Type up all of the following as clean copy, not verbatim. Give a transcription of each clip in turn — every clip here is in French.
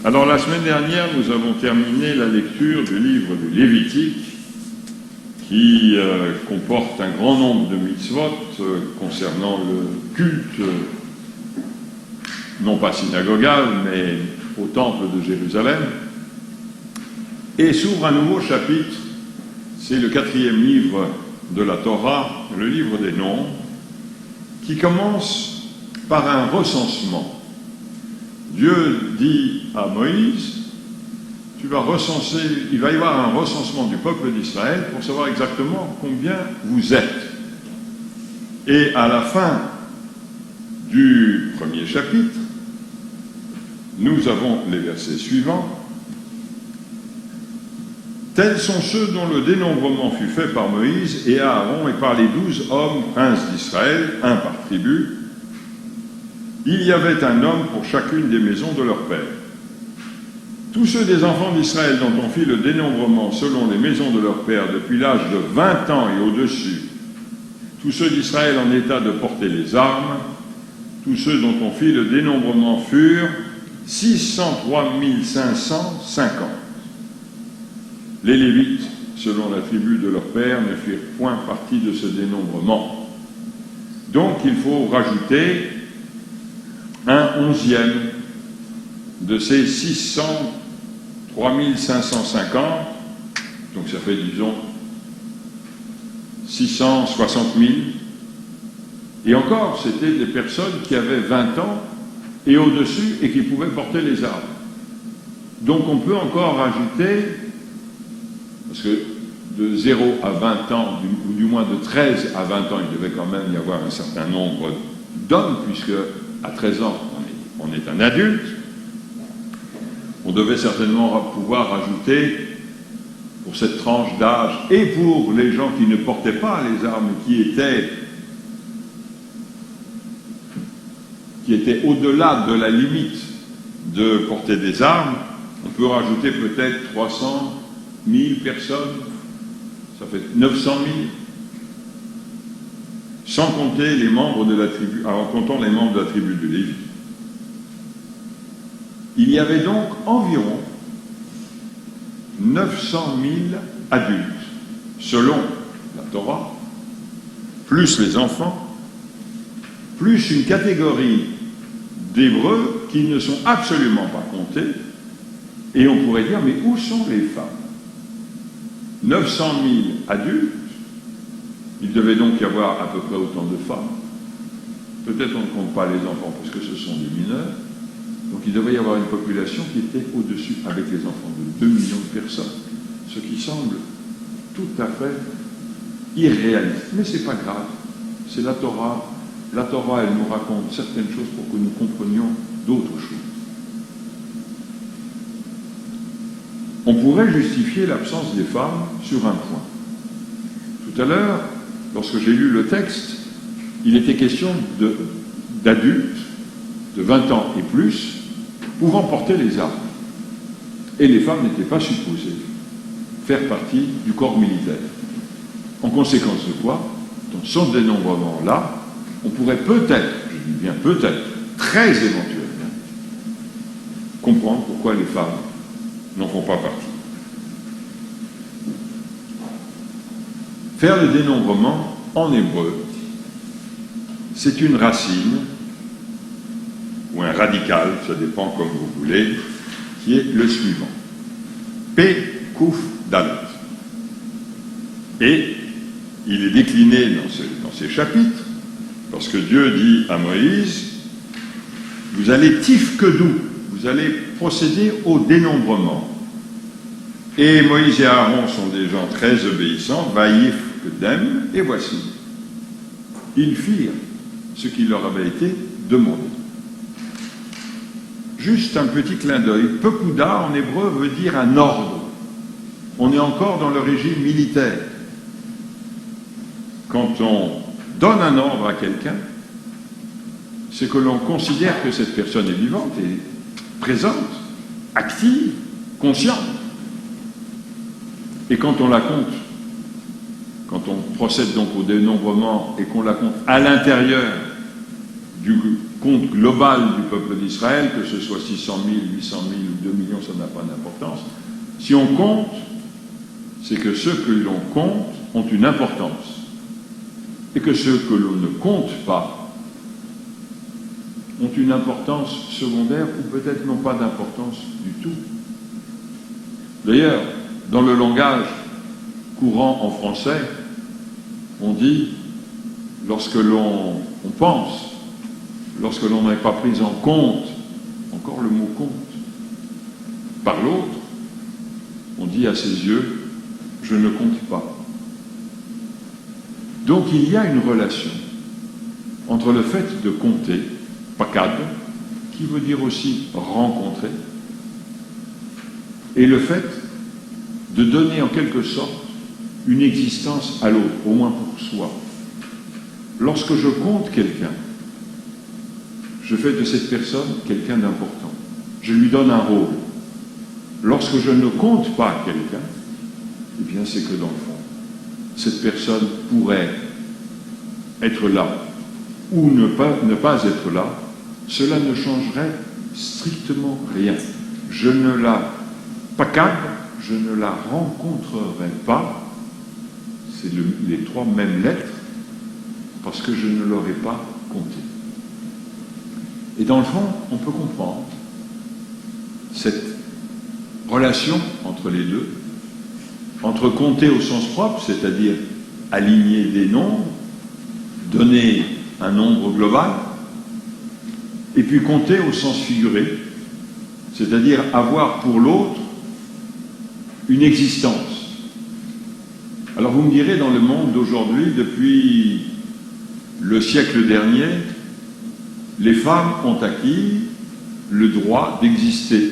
Alors, la semaine dernière, nous avons terminé la lecture du livre du Lévitique, qui comporte un grand nombre de mitzvot concernant le culte, non pas synagogal, mais au temple de Jérusalem, et s'ouvre un nouveau chapitre. C'est le 4e livre de la Torah, le livre des Nombres, qui commence par un recensement. Dieu dit à Moïse, il va y avoir un recensement du peuple d'Israël pour savoir exactement combien vous êtes. Et à la fin du premier chapitre, nous avons les versets suivants. Tels sont ceux dont le dénombrement fut fait par Moïse et Aaron et par les 12 hommes princes d'Israël, un par tribu. Il y avait un homme pour chacune des maisons de leur père. Tous ceux des enfants d'Israël dont on fit le dénombrement selon les maisons de leur père depuis l'âge de 20 ans et au-dessus, tous ceux d'Israël en état de porter les armes, tous ceux dont on fit le dénombrement furent 603 550. Les Lévites, selon la tribu de leur père, ne firent point partie de ce dénombrement. Donc il faut rajouter un 11e de ces 603 550, donc ça fait, disons, 660 000. Et encore, c'était des personnes qui avaient 20 ans et au-dessus et qui pouvaient porter les armes. Donc on peut encore rajouter, parce que de 0 à 20 ans, ou du moins de 13 à 20 ans, il devait quand même y avoir un certain nombre d'hommes, puisque à 13 ans, on est un adulte. On devait certainement pouvoir rajouter, pour cette tranche d'âge, et pour les gens qui ne portaient pas les armes, qui étaient au-delà de la limite de porter des armes, on peut rajouter peut-être 300 000 personnes, ça fait 900 000, sans compter les membres de la tribu, en comptant les membres de la tribu de Lévi. Il y avait donc environ 900 000 adultes, selon la Torah, plus les enfants, plus une catégorie d'Hébreux qui ne sont absolument pas comptés, et on pourrait dire, mais où sont les femmes? 900 000 adultes, il devait donc y avoir à peu près autant de femmes. Peut-être on ne compte pas les enfants parce que ce sont des mineurs. Donc il devait y avoir une population qui était au-dessus, avec les enfants, de 2 millions de personnes. Ce qui semble tout à fait irréaliste. Mais ce n'est pas grave. C'est la Torah. La Torah, elle nous raconte certaines choses pour que nous comprenions d'autres choses. On pourrait justifier l'absence des femmes sur un point. Tout à l'heure, lorsque j'ai lu le texte, il était question d'adultes de 20 ans et plus pouvant porter les armes. Et les femmes n'étaient pas supposées faire partie du corps militaire. En conséquence de quoi, dans son dénombrement-là, on pourrait peut-être, je dis bien peut-être, très éventuellement, comprendre pourquoi les femmes n'en font pas partie. Faire le dénombrement en hébreu, c'est une racine, ou un radical, ça dépend comme vous voulez, qui est le suivant. P, Kouf, Dalet. Et il est décliné dans ces chapitres, parce que Dieu dit à Moïse, vous allez tifkedou, vous allez procéder au dénombrement. Et Moïse et Aaron sont des gens très obéissants, vaïf kedem, et voici. Ils firent ce qui leur avait été demandé. Juste un petit clin d'œil. Pekuda en hébreu veut dire un ordre. On est encore dans le régime militaire. Quand on donne un ordre à quelqu'un, c'est que l'on considère que cette personne est vivante et présente, active, consciente. Et quand on la compte, quand on procède donc au dénombrement et qu'on la compte à l'intérieur du compte global du peuple d'Israël, que ce soit 600 000, 800 000 ou 2 millions, ça n'a pas d'importance. Si on compte, c'est que ceux que l'on compte ont une importance. Et que ceux que l'on ne compte pas ont une importance secondaire ou peut-être n'ont pas d'importance du tout. D'ailleurs, dans le langage courant en français, on dit, lorsque l'on pense, lorsque l'on n'est pas pris en compte, encore le mot compte, par l'autre, on dit à ses yeux, je ne compte pas. Donc il y a une relation entre le fait de compter, pakad, qui veut dire aussi rencontrer, et le fait de donner en quelque sorte une existence à l'autre, au moins pour soi. Lorsque je compte quelqu'un, je fais de cette personne quelqu'un d'important. Je lui donne un rôle. Lorsque je ne compte pas quelqu'un, eh bien c'est que dans le fond, cette personne pourrait être là ou ne pas être là, cela ne changerait strictement rien. Je ne la je ne la rencontrerai pas, c'est les 3 mêmes lettres, parce que je ne l'aurais pas compté. Et dans le fond, on peut comprendre cette relation entre les deux, entre compter au sens propre, c'est-à-dire aligner des nombres, donner un nombre global, et puis compter au sens figuré, c'est-à-dire avoir pour l'autre une existence. Alors vous me direz, dans le monde d'aujourd'hui, depuis le siècle dernier, les femmes ont acquis le droit d'exister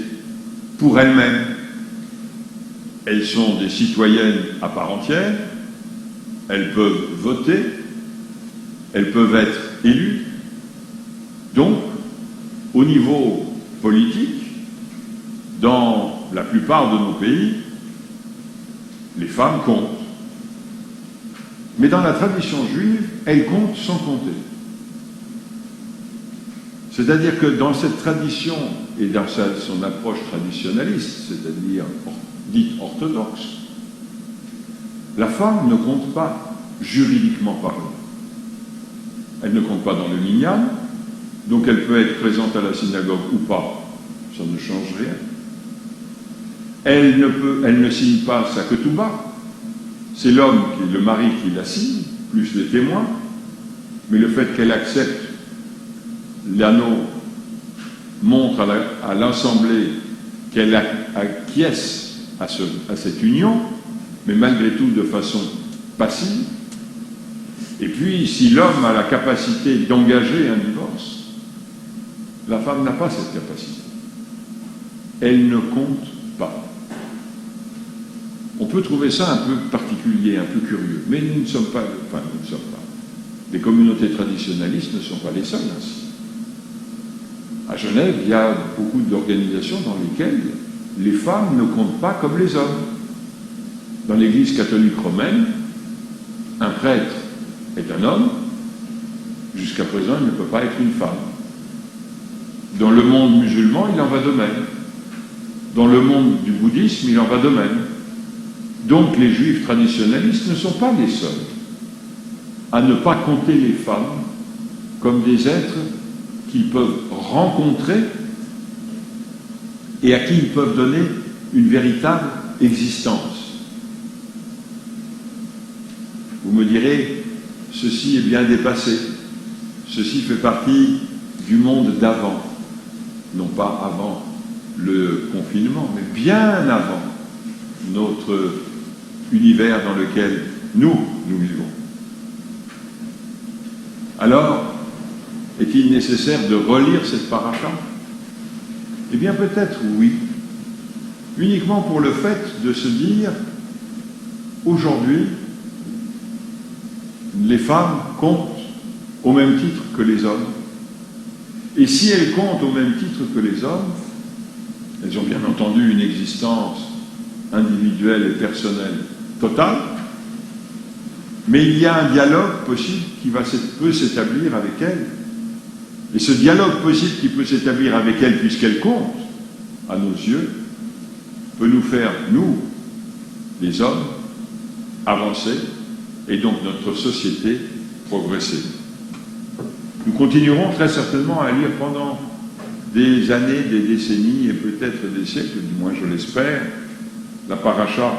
pour elles-mêmes. Elles sont des citoyennes à part entière, elles peuvent voter, elles peuvent être élues. Donc, au niveau politique, dans la plupart de nos pays, les femmes comptent. Mais dans la tradition juive, elles comptent sans compter. C'est-à-dire que dans cette tradition et dans son approche traditionnaliste, c'est-à-dire dite orthodoxe, la femme ne compte pas juridiquement parlant. Elle ne compte pas dans le minyan, donc elle peut être présente à la synagogue ou pas, ça ne change rien. Elle ne signe pas sa ketouba, c'est l'homme, le mari qui la signe, plus les témoins, mais le fait qu'elle accepte l'anneau montre à l'Assemblée qu'elle acquiesce à cette union, mais malgré tout de façon passive. Et puis, si l'homme a la capacité d'engager un divorce, la femme n'a pas cette capacité. Elle ne compte pas. On peut trouver ça un peu particulier, un peu curieux, mais nous ne sommes pas. Les communautés traditionnalistes ne sont pas les seules ainsi. À Genève, il y a beaucoup d'organisations dans lesquelles les femmes ne comptent pas comme les hommes. Dans l'Église catholique romaine, un prêtre est un homme, jusqu'à présent il ne peut pas être une femme. Dans le monde musulman, il en va de même. Dans le monde du bouddhisme, il en va de même. Donc les juifs traditionnalistes ne sont pas les seuls à ne pas compter les femmes comme des êtres qu'ils peuvent rencontrer et à qui ils peuvent donner une véritable existence. Vous me direz, ceci est bien dépassé, ceci fait partie du monde d'avant, non pas avant le confinement, mais bien avant notre univers dans lequel nous vivons. Alors, est-il nécessaire de relire cette paracha? Eh bien, peut-être oui. Uniquement pour le fait de se dire, aujourd'hui, les femmes comptent au même titre que les hommes. Et si elles comptent au même titre que les hommes, elles ont bien entendu une existence individuelle et personnelle totale, mais il y a un dialogue possible qui peut s'établir avec elles. Et ce dialogue possible qui peut s'établir avec elle, puisqu'elle compte, à nos yeux, peut nous faire, nous, les hommes, avancer, et donc notre société progresser. Nous continuerons très certainement à lire pendant des années, des décennies et peut-être des siècles, du moins je l'espère, la paracha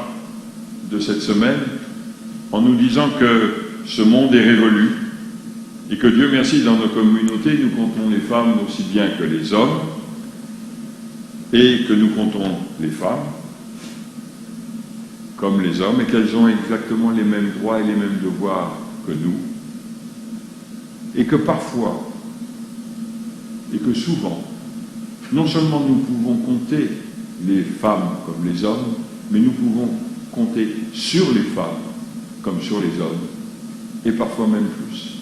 de cette semaine, en nous disant que ce monde est révolu et que Dieu merci, dans nos communautés, nous comptons les femmes aussi bien que les hommes et que nous comptons les femmes comme les hommes et qu'elles ont exactement les mêmes droits et les mêmes devoirs que nous et que parfois et que souvent, non seulement nous pouvons compter les femmes comme les hommes, mais nous pouvons compter sur les femmes comme sur les hommes, et parfois même plus.